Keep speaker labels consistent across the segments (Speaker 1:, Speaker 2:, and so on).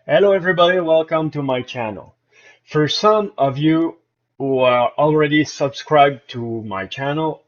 Speaker 1: Hello everybody, welcome to my channel. For some of you who are already subscribed to my channel,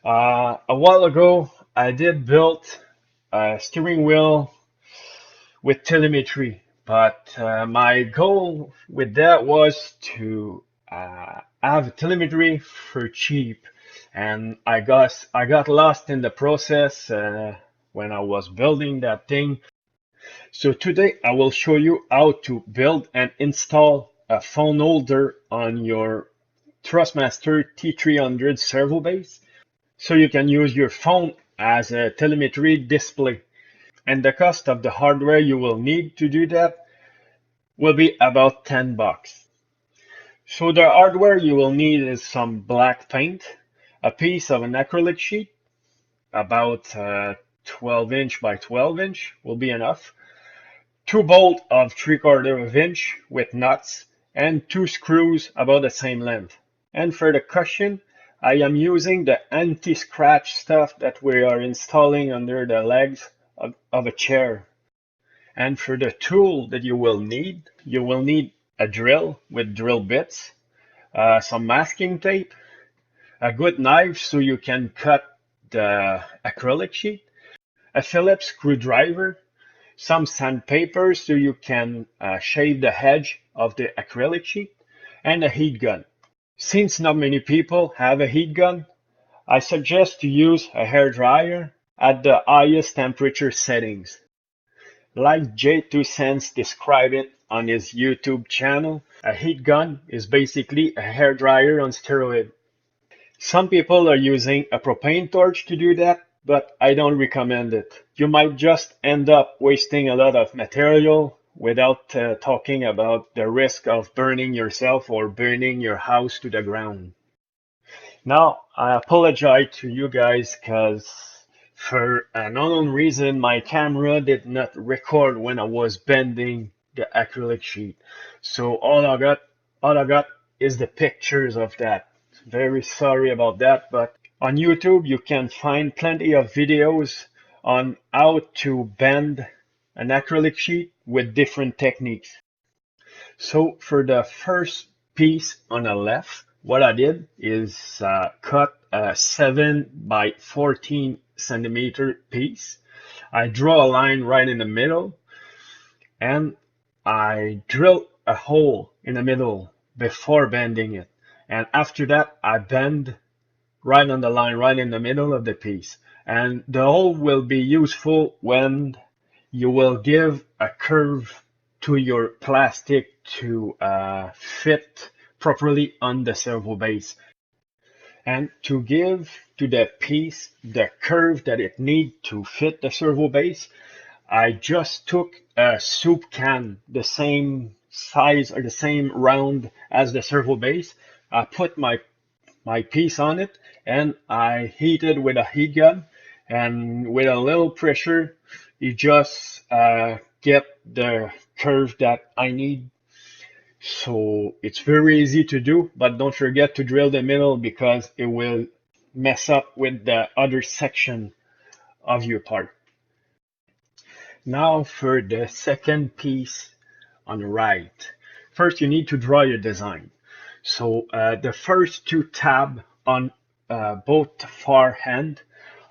Speaker 1: a while ago I did build a steering wheel with telemetry, but my goal with that was to have telemetry for cheap, and I got lost in the process when I was building that thing. So today I will show you how to build and install a phone holder on your Thrustmaster T150 servo base so you can use your phone as a telemetry display. And the cost of the hardware you will need to do that will be about 10 bucks. So the hardware you will need is some black paint, a piece of an acrylic sheet, about 12 inch by 12 inch will be enough, two bolts of 3/4 of inch with nuts, and two screws about the same length. And for the cushion, I am using the anti-scratch stuff that we are installing under the legs of a chair. And for the tool that you will need a drill with drill bits, some masking tape, a good knife so you can cut the acrylic sheet, a Phillips screwdriver, some sandpaper so you can shave the edge of the acrylic sheet, and a heat gun. Since not many people have a heat gun, I suggest to use a hair dryer at the highest temperature settings. Like J2Sense described it on his YouTube channel, a heat gun is basically a hair dryer on steroid. Some people are using a propane torch to do that, but I don't recommend it. You might just end up wasting a lot of material without talking about the risk of burning yourself or burning your house to the ground. Now, I apologize to you guys because for an unknown reason, my camera did not record when I was bending the acrylic sheet. So all I got is the pictures of that. Very sorry about that, but on YouTube you can find plenty of videos on how to bend an acrylic sheet with different techniques. So for the first piece on the left, what I did is cut a 7 by 14 centimeter piece. I draw a line right in the middle and I drill a hole in the middle before bending it. And after that, I bend right on the line, right in the middle of the piece. And the hole will be useful when you will give a curve to your plastic to fit properly on the servo base. And to give to that piece the curve that it needs to fit the servo base, I just took a soup can, the same size or the same round as the servo base. I put my piece on it and I heat it with a heat gun, and with a little pressure you just get the curve that I need. So it's very easy to do, but don't forget to drill the middle because it will mess up with the other section of your part. Now for the second piece on the right. First you need to draw your design. So the first two tabs on both far end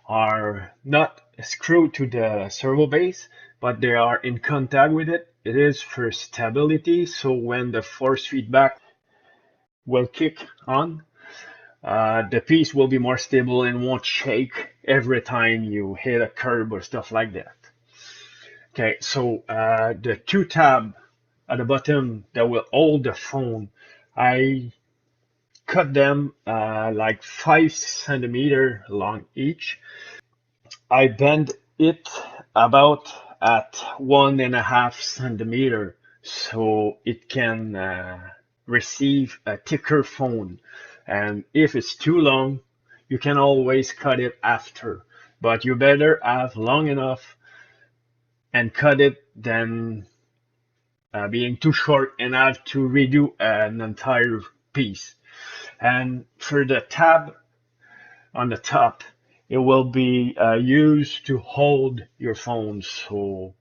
Speaker 1: are not screwed to the servo base, but they are in contact with it. It is for stability, so when the force feedback will kick on, the piece will be more stable and won't shake every time you hit a curb or stuff like that. Okay, so the two tabs at the bottom that will hold the phone, I cut them like 5 centimeters long each. I bend it about at 1.5 centimeter so it can receive a thicker phone. And if it's too long, you can always cut it after. But you better have long enough and cut it than being too short and have to redo an entire piece. And for the tab on the top, it will be used to hold your phone. So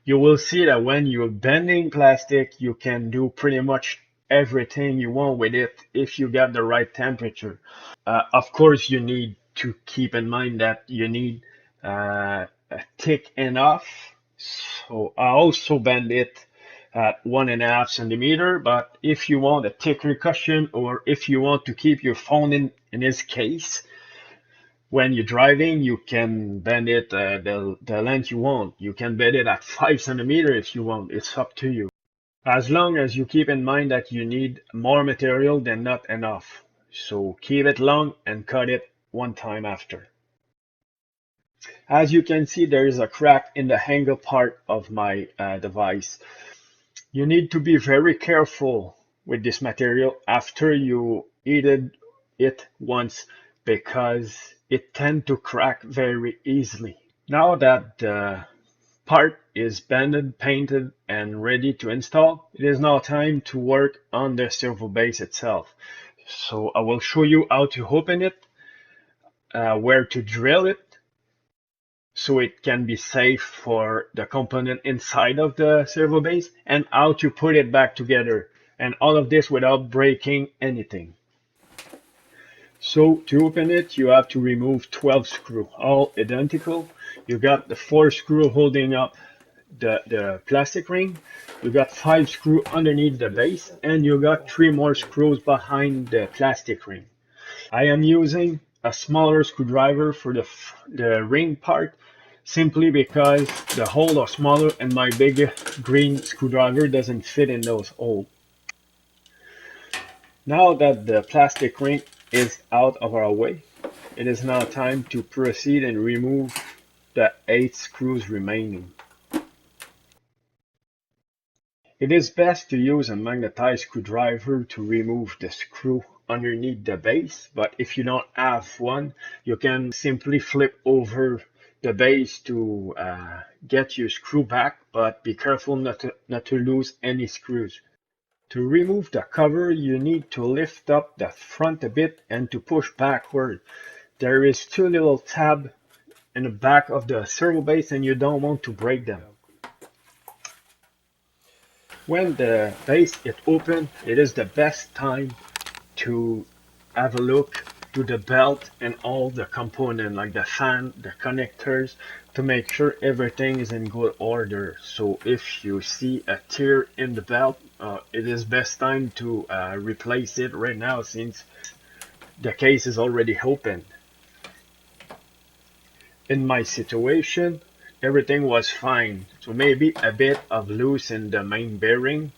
Speaker 1: You will see that when you're bending plastic, you can do pretty much everything you want with it if you got the right temperature. Of course, you need to keep in mind that you need a thick enough. So I also bend it at 1.5 centimeter, but if you want a thicker cushion or if you want to keep your phone in its case, when you're driving, you can bend it the length you want. You can bend it at 5 centimeter if you want. It's up to you. As long as you keep in mind that you need more material than not enough. So keep it long and cut it one time after. As you can see, there is a crack in the handle part of my device. You need to be very careful with this material after you heated it once because it tends to crack very easily. Now that the part is bended, painted, and ready to install, it is now time to work on the servo base itself. So I will show you how to open it, where to drill it, so it can be safe for the component inside of the servo base, and how to put it back together, and all of this without breaking anything. So to open it, you have to remove 12 screws, all identical. You got the 4 screw holding up the plastic ring, you got 5 screws underneath the base, and you got 3 more screws behind the plastic ring. I am using a smaller screwdriver for the ring part, simply because the holes are smaller and my big green screwdriver doesn't fit in those holes. Now that the plastic ring is out of our way, it is now time to proceed and remove the 8 screws remaining. It is best to use a magnetized screwdriver to remove the screw underneath the base, but if you don't have one, you can simply flip over the base to get your screw back, but be careful not to lose any screws. To remove the cover, you need to lift up the front a bit and to push backward. There is 2 little tabs in the back of the servo base and you don't want to break them. When the base is open, it is the best time to have a look to the belt and all the components like the fan, the connectors, to make sure everything is in good order. So if you see a tear in the belt, it is best time to replace it right now since the case is already open. In my situation, everything was fine. So maybe a bit of loose in the main bearing,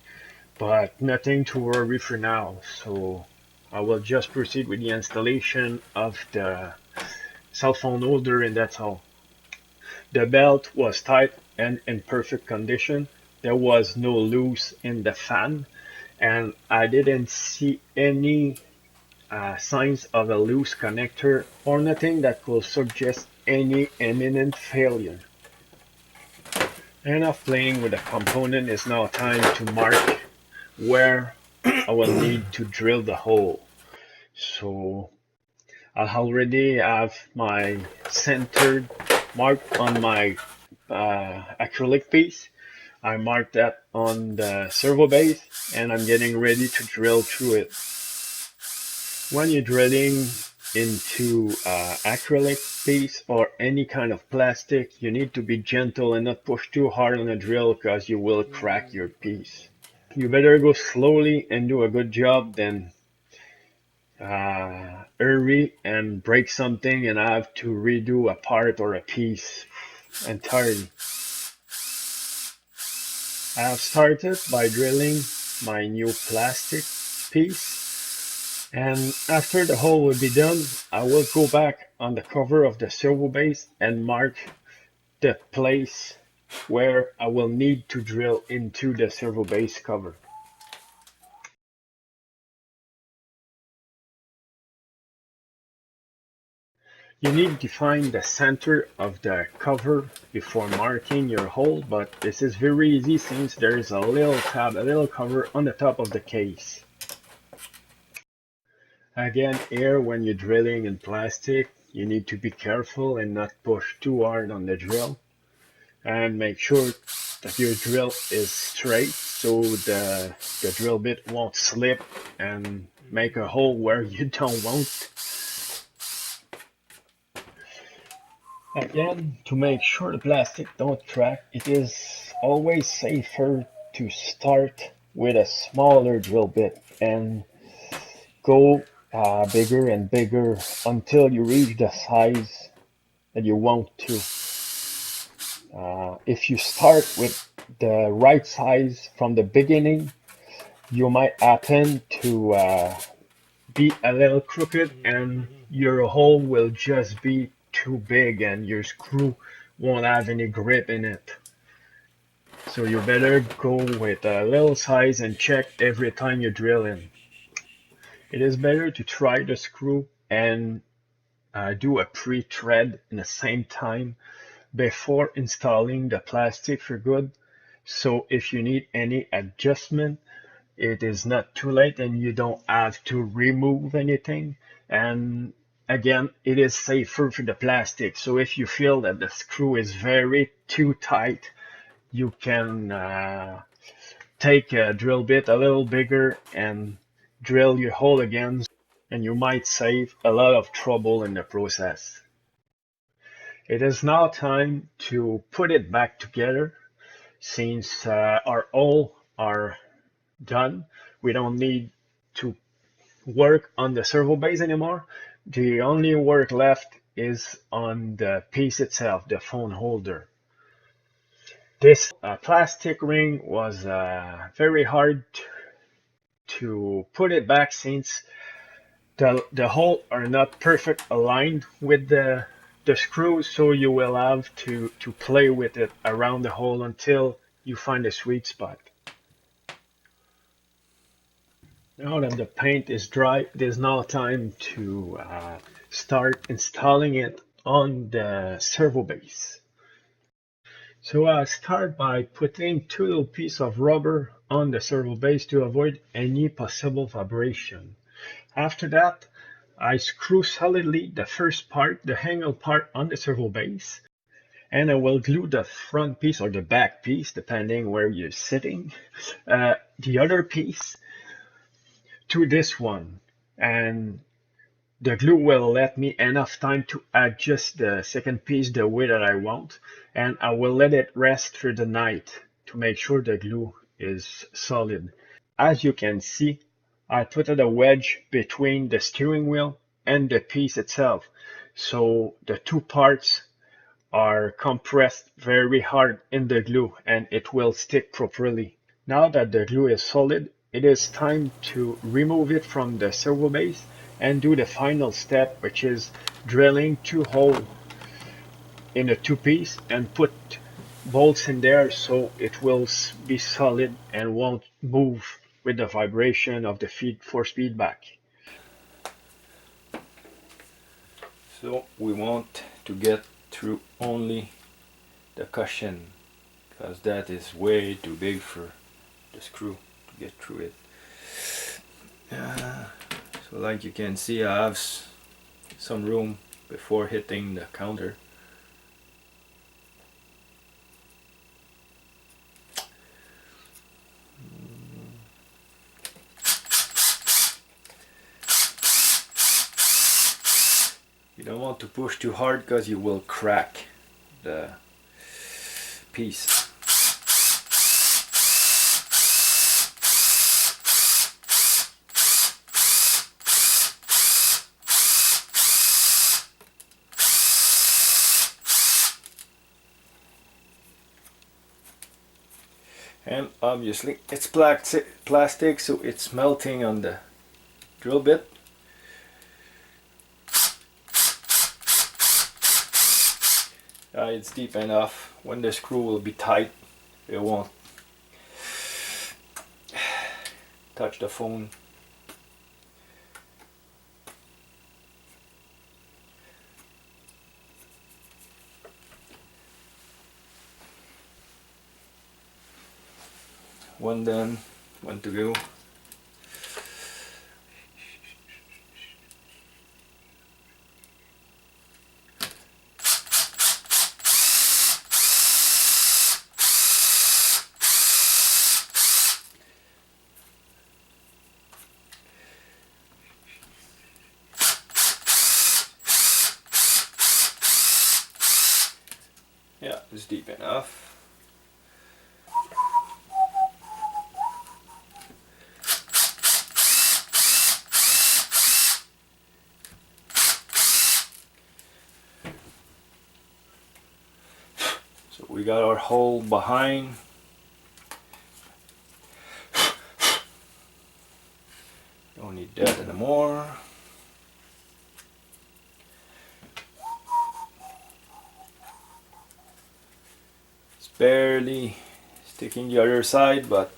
Speaker 1: but nothing to worry for now. So I will just proceed with the installation of the cell phone holder and that's all. The belt was tight and in perfect condition. There was no loose in the fan and I didn't see any signs of a loose connector or nothing that could suggest any imminent failure. Enough playing with the component, is now time to mark where I will need to drill the hole. So I already have my centered marked on my acrylic piece. I marked that on the servo base and I'm getting ready to drill through it. When you're drilling into acrylic piece or any kind of plastic, you need to be gentle and not push too hard on the drill because you will crack your piece. You better go slowly and do a good job than hurry and break something and have to redo a part or a piece entirely. I have started by drilling my new plastic piece, and after the hole will be done, I will go back on the cover of the servo base and mark the place where I will need to drill into the servo base cover. You need to find the center of the cover before marking your hole, but this is very easy since there is a little tab, a little cover on the top of the case. Again, here when you're drilling in plastic, you need to be careful and not push too hard on the drill. And make sure that your drill is straight, so the drill bit won't slip and make a hole where you don't want. Again, to make sure the plastic don't crack, it is always safer to start with a smaller drill bit and go bigger and bigger until you reach the size that you want to. If you start with the right size from the beginning, you might happen to be a little crooked and your hole will just be too big and your screw won't have any grip in it. So you better go with a little size and check every time you drill in. It is better to try the screw and do a pre-thread in the same time before installing the plastic for good. So if you need any adjustment, it is not too late and you don't have to remove anything. And again, it is safer for the plastic. So if you feel that the screw is very too tight, you can take a drill bit a little bigger and drill your hole again, and you might save a lot of trouble in the process. It is now time to put it back together. Since our hole are done, we don't need to work on the servo base anymore. The only work left is on the piece itself, the phone holder. This plastic ring was very hard to put it back since the holes are not perfect aligned with the screw, so you will have to play with it around the hole until you find a sweet spot. Now that the paint is dry, it is now time to start installing it on the servo base. So I start by putting two little pieces of rubber on the servo base to avoid any possible vibration. After that, I screw solidly the first part, the angle part, on the servo base, and I will glue the front piece or the back piece, depending where you're sitting, the other piece to this one. And the glue will let me enough time to adjust the second piece the way that I want, and I will let it rest for the night to make sure the glue is solid. As you can see, I put a wedge between the steering wheel and the piece itself, so the two parts are compressed very hard in the glue and it will stick properly. Now that the glue is solid, it is time to remove it from the servo base and do the final step, which is drilling two holes in a two-piece and put bolts in there so it will be solid and won't move with the vibration of the force feedback.
Speaker 2: So we want to get through only the cushion, because that is way too big for the screw to get through it. So like you can see, I have some room before hitting the counter. You don't want to push too hard because you will crack the piece. And obviously it's plastic, so it's melting on the drill bit. It's deep enough. When the screw will be tight, it won't touch the phone. One done, one to go. is deep enough. So we got our hole behind. Don't need that anymore. It's barely sticking the other side, but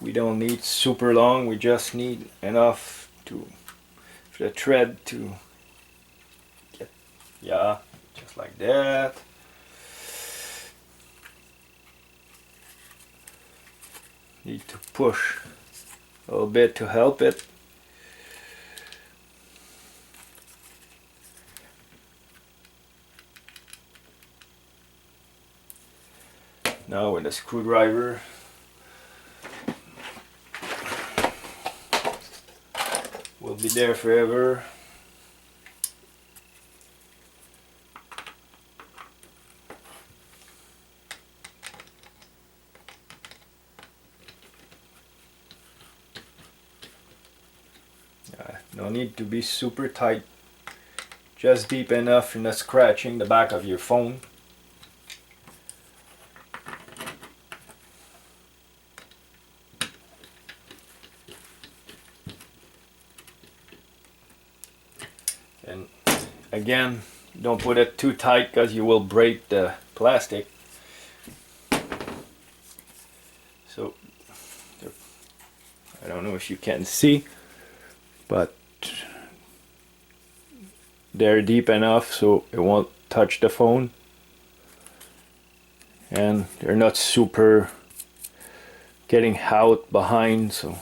Speaker 2: we don't need super long. We just need enough for the thread to get, yeah, just like that. Need to push a little bit to help it. Now with a screwdriver, will be there forever. No need to be super tight, just deep enough you're not scratching the back of your phone. And again, don't put it too tight because you will break the plastic. So I don't know if you can see, but they're deep enough so it won't touch the phone, and they're not super getting out behind. So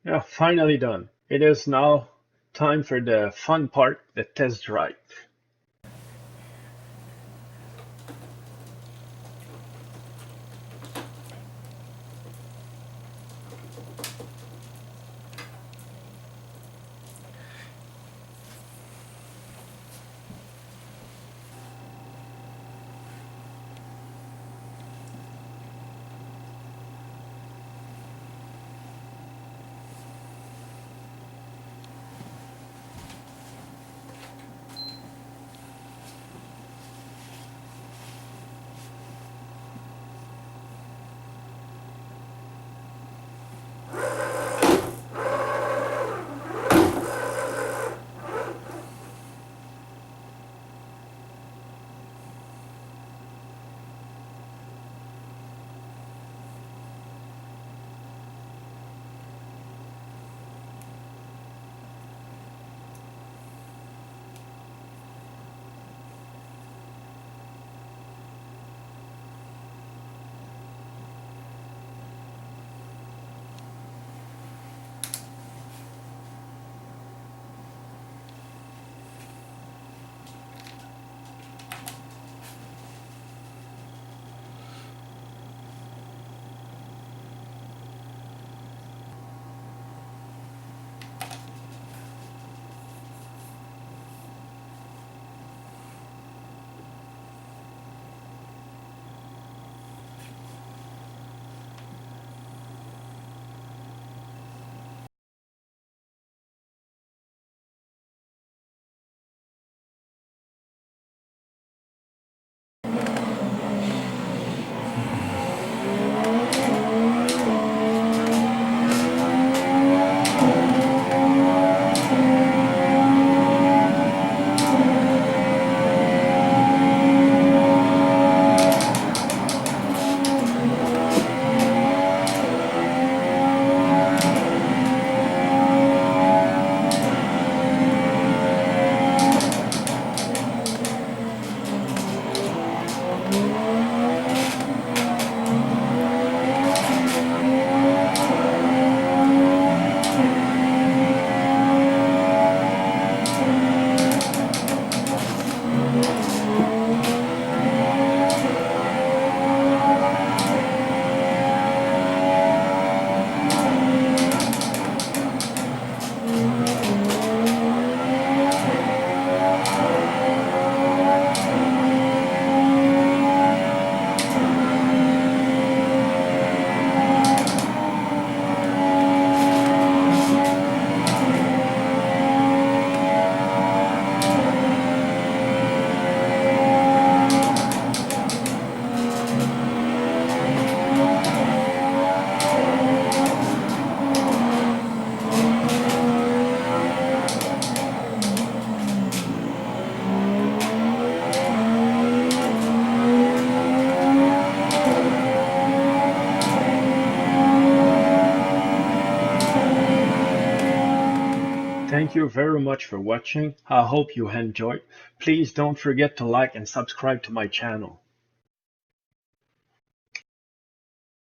Speaker 1: Yeah, finally done. It is now time for the fun part, the test drive. you very much for watching. I hope you enjoyed. Please don't forget to like and subscribe to my channel.